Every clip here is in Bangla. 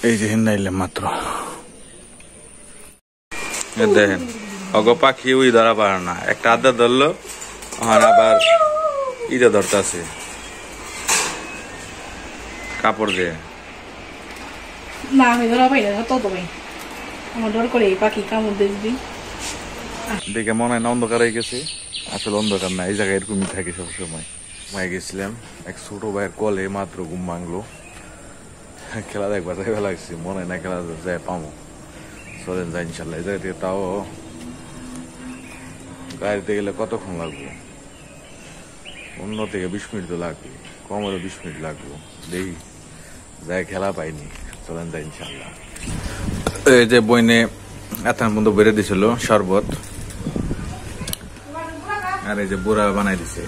এই যে হিন্দাইলে মাত্র দেখেন অগ পাখি উই ধরা পারে না, একটা আদা ধরলো আবার ইটা ধরতেছে কাপড় দিয়ে না আমি ধরা পাই না তো ভাই আমার ডর করে পাখি কামড় দিবি দেখে মনে হয় না অন্ধকার হয়ে গেছে, আসলে অন্ধকার না, এই জায়গায় এরকমই থাকে সবসময়। মাই গেছিলাম এক ছোট ভাইয়ের কলে, মাত্র ঘুম ভাঙলো, খেলা দেখবার যাইবা লাগছে, মনে হয় না খেলা যায় পাবো, চলেন যাই ইনশাল্লাহ। এই জায়গা থেকে তাও গাড়িতে গেলে কতক্ষণ লাগবে, 15 থেকে 20 মিনিট তো লাগবে, কম হলে 20 মিনিট লাগবে, দেখি যাই খেলা পাইনি, চলেন যাই ইনশাল্লাহ। এই যে বইনে এত পর্যন্ত বেড়ে দিছিল শরবত, আর এই যে বুড়া বানাই দিছে,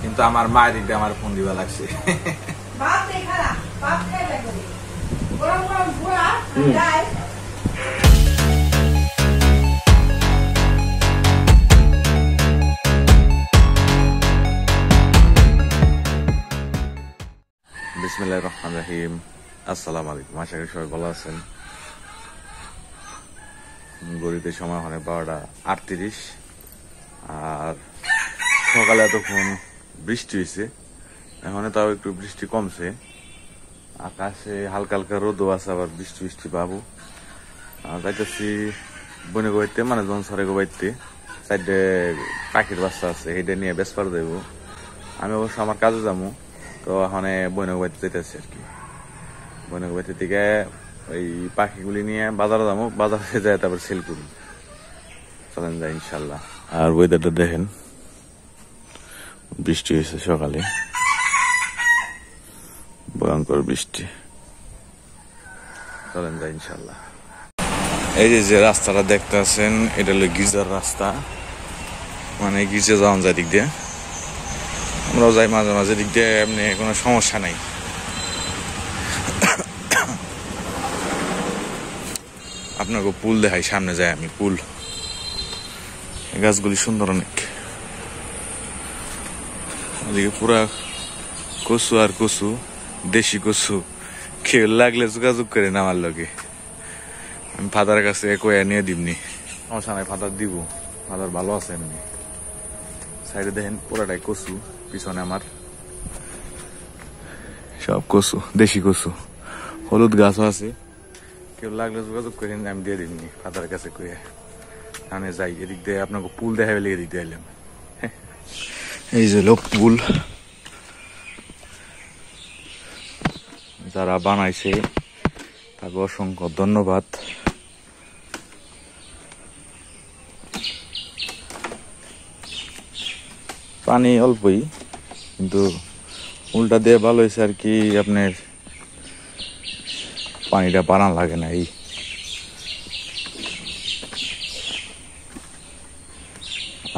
কিন্তু আমার মায়ের দিকে আমার ফোন দিবা লাগছে। বিসমিল্লাহির রহমানির রহিম, আসসালামু আলাইকুম, আশা করি সবাই ভালো আছেন। গড়িতে সময় হয় 12:38, আর সকালে এতক্ষণ বৃষ্টি হয়েছে, এখন তাও একটু বৃষ্টি কমছে, আকাশে হালকা হালকা রোদও আছে, আবার বৃষ্টি বৃষ্টি পাবো। যাইতেছি বনে গোবাইতে, মানে জনসরে গোবাইতে, সাইডে পাখির বাচ্চা আছে, সেইটা নিয়ে বেসপার দেবো। আমি অবশ্য আমার কাজে যাবো, তো এখন বনে গোবাইতে যেতেছি আর কি। বনে গোবাইতে থেকে ওই পাখিগুলি নিয়ে বাজারে যাবো, বাজারে যায় তারপর সেল করি, চলেন যাই ইনশাল্লাহ। আর ওয়েদারটা দেখেন, বৃষ্টি হয়েছে সকালে, ভয়ঙ্কর বৃষ্টি, চলেন যাই ইনশাল্লাহ। এই যে রাস্তাটা দেখতে আছেন, এটা হলো গির্জার রাস্তা, মানে গির্জা যাওয়া যায় দিক দিয়ে, আমরাও যাই মাঝে মাঝে, দিক দিয়ে এমনি কোনো সমস্যা নাই। আপনাকে পুল দেখাই, সামনে যাই আমি, পুল, গাছগুলি সুন্দর অনেক, এদিকে পুরা কচু আর কচু, দেশি কচু, কেউ লাগলে যোগাযোগ করে না আমার লগে, আমি ফাদার কাছে কয়ে নিয়ে দিবনি, সমস্যা নাই, ফাদার দিব, ফাদার ভালো আছে এমনি। সাইডে দেখেন পুরাটাই কচু, পিছনে আমার সব কচু, দেশি কচু, হলুদ গাছও আছে, কেউ লাগলে যোগাযোগ করে আমি দিয়ে দিবনি ফাদার কাছে কয়ে। আমি যাই এদিক দিয়ে, আপনাকে পুল দেখা পেলে এদিক দিয়ে এলাম। এই যে লোক পুল, যারা বানাইছে তাকে অসংখ্য ধন্যবাদ। পানি অল্পই, কিন্তু পুলটা দিয়ে ভালো হয়েছে আর কি, আপনার পানিটা বানান লাগে না। এই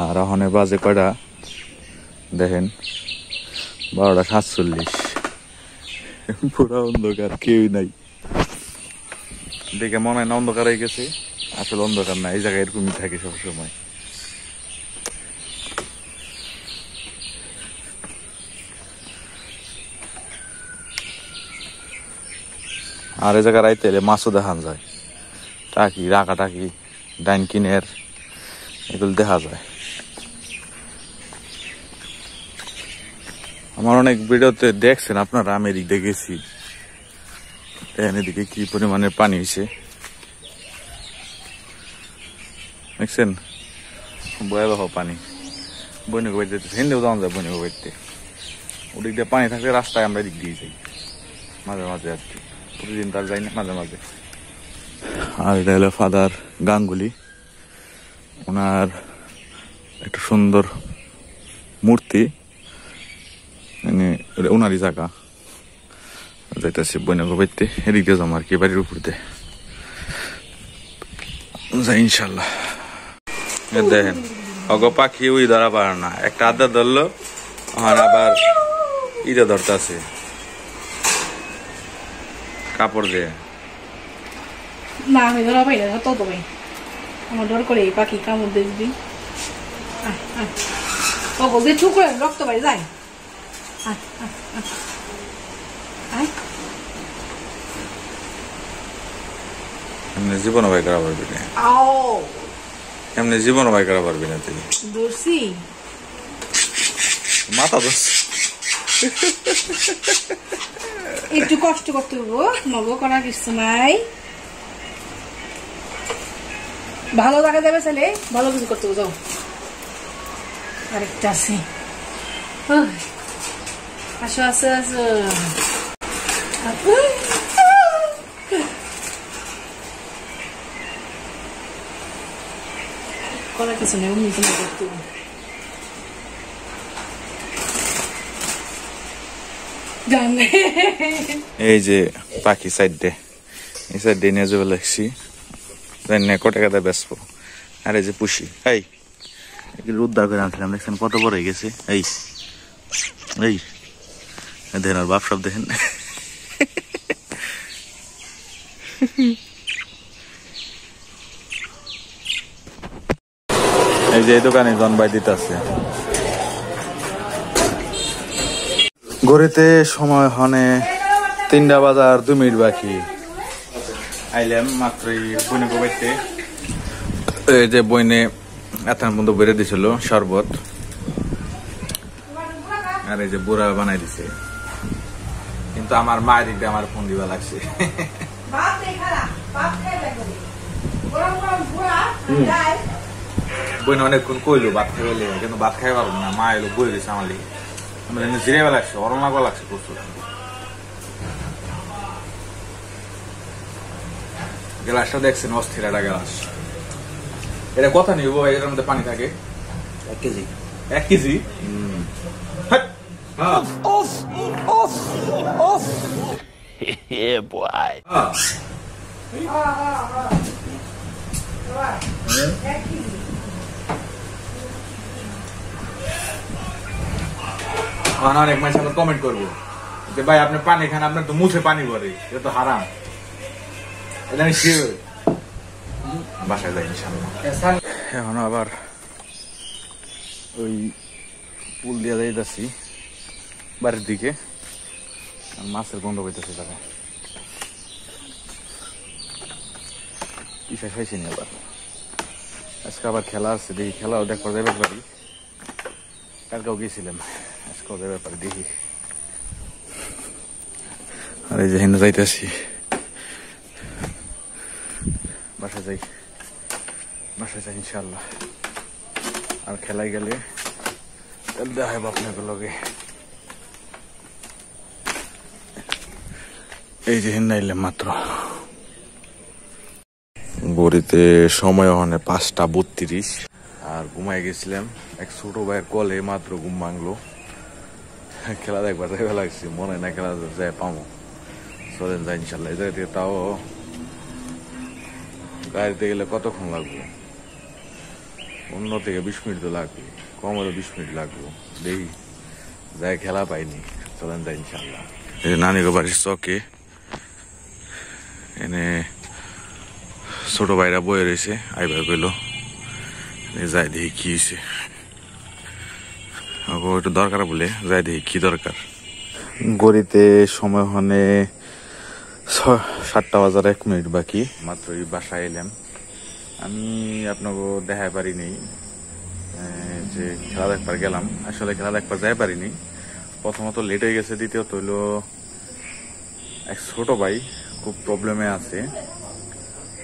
আর ওখানে বাজে কয়টা দেখেন, 12:47, পুরো অন্ধকার, কেউই নাই, দেখে মনে হয় না অন্ধকার হয়ে গেছে, আসলে অন্ধকার না, এই জায়গায় এরকমই থাকে সবসময়। আর এই জায়গায় রাইতে এলে মাছও দেখান যায়, টাকি, রাখা টাকি, ডাইনকিনের, এগুলো দেখা যায়। আমার অনেক ভিডিওতে দেখছেন আপনারা, আমি এদিক দিয়ে গেছি, এদিকে কি পরিমাণে পানি হয়েছে দেখছেন, ভয়াবহ পানি। বৈনিক বাড়িতে হিন্দেও যাওয়া যায়, বৈনিক বাড়িতে ওদিক দিয়ে পানি থাকলে রাস্তায় আমরা এদিক দিয়ে যাই মাঝে মাঝে আর কি, প্রতিদিন তার যাই না, মাঝে মাঝে। আর এটা হলো ফাদার গাঙ্গুলি, ওনার একটা সুন্দর মূর্তি, মানে ওনারই জায়গা, যাইতেছি বৈনগর বাড়িতে, এদিক দিয়ে যাবো আর কি, বাড়ির উপর দিয়ে যাই ইনশাল্লাহ। দেখেন অগ পাখি উই ধরা পারে না, একটা আদা ধরলো আবার ইটা ধরতেছে কাপড় দিয়ে। না আমি ধরা পাই না তো ভাই আমার ডর করে পাখি কামড় দিবি ও বলতে ঠুক করে রক্ত ভাই যায়। এমনি জীবন ভাই করা পারবি না, এমনি জীবন ভাই করা পারবি না তুই। দর্শি মাথা দোষ একটু কষ্ট করতে হবো, মগো করার কিছু নাই। ভালো দেখা যাবে ছেলে, ভালো কিছু করতে হবে। যাও আরেকটা আছে, আসো আসো আসো। করার কিছু নেই, অমনি তুমি করতে হবে। এই যে পাখি সাইড ডে, এই সাইড ডে নিয়ে যাবে লাগছি, কত টাকা দিয়ে বেচবো। আর এই যে পুষি, এই উদ্ধার করে আনছিলাম, দেখছেন কত বড় হয়ে গেছে। এই এই দেখেন আর বাপ সব দেখেন। এই যে এই দোকানে জনবাই দিতে আছে। ঘড়িতে সময় হনে 3টা বাজার 2 মিনিট বাকি। আইলাম মাত্রই বইনে গোবাইতে, এই যে বইনে এত পর্যন্ত বেড়ে দিছিল শরবত, আর এই যে বুড়া বানাই দিছে। কিন্তু আমার মায়ের দিকে আমার ফোন দিবা লাগছে। বইনে অনেকক্ষণ কইলো ভাত খাইবে, কিন্তু ভাত খাই পারবো না। মা এলো বই দিছে আমার লিগে, আমার জিরে লাগছে, অরম লাগা লাগছে প্রচুর। গ্লাসটা দেখছেন অস্থির একটা গ্লাস। এটা কথা নিব, এটার মধ্যে পানি থাকে 1 কেজি। 1 কেজি? Yeah, boy. অনেক মানুষ আবার কমেন্ট করবো যে ভাই আপনি পানি খান, আপনার তো মুখে পানি ভরে, এটা তো হারাম। এটা আমি শিওর বাসায় যাই ইনশাল্লাহ। এখন আবার ওই পুল দিয়ে যাইতেছি বাড়ির দিকে, মাছের গন্ধ পাইতেছে তারা। ইসা খাইছি নি আবার, আজকে আবার খেলা আছে, দেখি খেলাও দেখবার যাইবার পারি। কালকেও গেছিলাম, আজকেও যাইবার পারি দেখি। আর এই যে হিন্দু যাইতেছি, বাসায় যাই, বাসায় যাই ইনশাল্লাহ। আর খেলাই গেলে দেখা হবে আপনাদের লগে। এই যে হিন্দু আইলাম মাত্র। গড়িতে সময় ওখানে 5টা 32, আর ঘুমাই গেছিলাম। এক ছোট ভাইয়ের কলে মাত্র ঘুম ভাঙলো। খেলা দেখবার যাইবা লাগছে, মনে হয় না খেলা যায় পাবো। চলেন যাই ইনশাল্লাহ। এই জায়গা থেকে তাও গাড়িতে গেলে কতক্ষণ লাগবে? 15 থেকে 20 মিনিট তো লাগবে, কম হলে 20 মিনিট লাগবে। দেখি যাই, খেলা পাইনি। চলেন যাই ইনশাল্লাহ। এই নানিগো বাড়ির চকে এনে ছোট ভাইরা বয়ে রয়েছে, আইবার পেলো। যাই দেখি কি হয়েছে, একটু দরকার বলে যাই দেখি কি দরকার। গড়িতে সময় হনে 7টা বাজার 1 মিনিট বাকি। মাত্রই বাসায় এলাম। আমি আপনাকে দেখাই পারিনি যে খেলা দেখবার গেলাম, আসলে খেলা দেখবার যাই পারিনি। প্রথমত লেট হয়ে গেছে, দ্বিতীয়ত হইলো এক ছোট ভাই খুব প্রবলেমে আছে।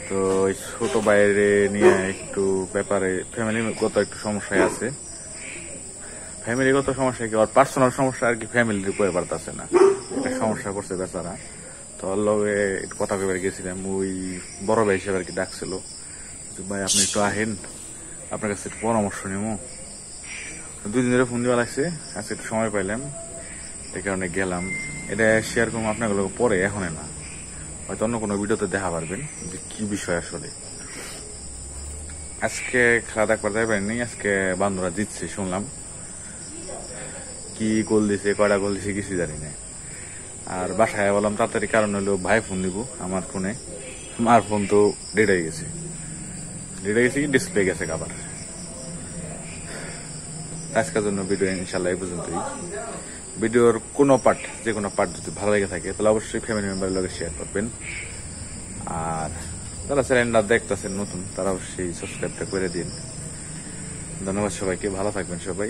তো ওই ছোট ভাইয়ের নিয়ে একটু ব্যাপারে ফ্যামিলিগত একটু সমস্যায় আছে। ফ্যামিলিগত সমস্যা কি, আর পার্সোনাল সমস্যা আর কি, ফ্যামিলির উপরে পারতেছে না, একটা সমস্যা করছে বেচারা। তো ওর লগে একটু কথা কইবার গেছিলাম, ওই বড় ভাই হিসেবে আর কি ডাকছিল, ভাই আপনি একটু আহেন, আপনার কাছে একটু পরামর্শ নেব। 2 দিন ধরে ফোন দেওয়া লাগছে, আজকে একটু সময় পাইলাম, এই কারণে গেলাম। এটা শেয়ার করবো আপনার পরে, এখন না, হয়তো অন্য কোনো ভিডিওতে দেখা পারবেন যে কি বিষয় আসলে। আজকে খেলা দেখবার যাই পারিনি, আজকে বান্ধবরা জিতছে শুনলাম। কি গোল দিছে, কয়টা গোল দিছে কিছু জানি না। আর বাসায় বললাম তাড়াতাড়ি, কারণ হলো ভাই ফোন দিব আমার ফোনে, আমার ফোন তো ডেট হয়ে গেছে, কি ডিসপ্লে গেছে আবার। আজকের জন্য ভিডিও ইনশাল্লাহ এই পর্যন্তই। ভিডিওর কোনো পার্ট, যে কোনো পার্ট যদি ভালো লেগে থাকে তাহলে অবশ্যই ফ্যামিলি মেম্বারের লগে শেয়ার করবেন। আর যারা চ্যানেলটা দেখতেছেন নতুন তারা অবশ্যই সাবস্ক্রাইবটা করে দিন। ধন্যবাদ সবাইকে, ভালো থাকবেন সবাই,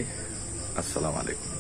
আসসালামু আলাইকুম।